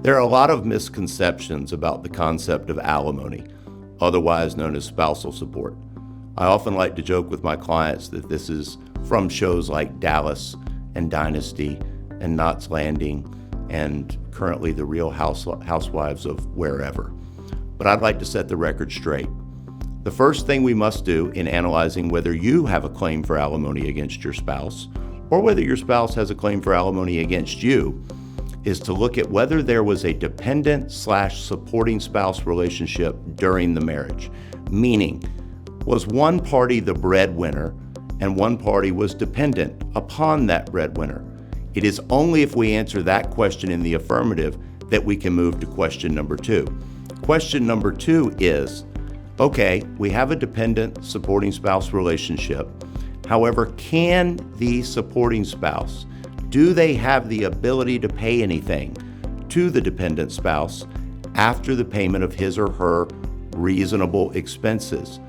There are a lot of misconceptions about the concept of alimony, otherwise known as spousal support. I often like to joke with my clients that this is from shows like Dallas and Dynasty and Knots Landing and currently the Real Housewives of wherever. But I'd like to set the record straight. The first thing we must do in analyzing whether you have a claim for alimony against your spouse or whether your spouse has a claim for alimony against you is to look at whether there was a dependent/supporting spouse relationship during the marriage. Meaning, was one party the breadwinner and one party was dependent upon that breadwinner? It is only if we answer that question in the affirmative that we can move to question number 2. Question number 2 is, okay, we have a dependent supporting spouse relationship. However, can the supporting spouse, do they have the ability to pay anything to the dependent spouse after the payment of his or her reasonable expenses?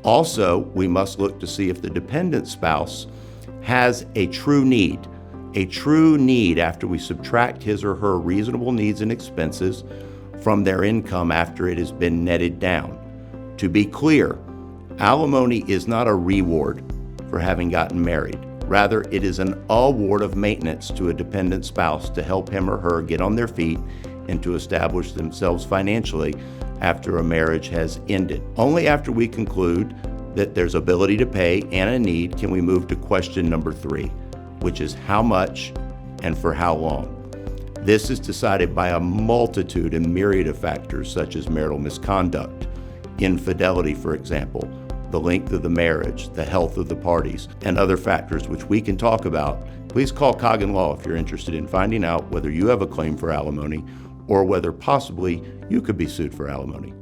Also, we must look to see if the dependent spouse has a true need after we subtract his or her reasonable needs and expenses from their income after it has been netted down. To be clear, alimony is not a reward for having gotten married. Rather, it is an award of maintenance to a dependent spouse to help him or her get on their feet and to establish themselves financially after a marriage has ended. Only after we conclude that there's ability to pay and a need can we move to question number 3, which is how much and for how long. This is decided by a multitude and myriad of factors such as marital misconduct, infidelity, for example, the length of the marriage, the health of the parties, and other factors which we can talk about. Please call Coggin Law if you're interested in finding out whether you have a claim for alimony or whether possibly you could be sued for alimony.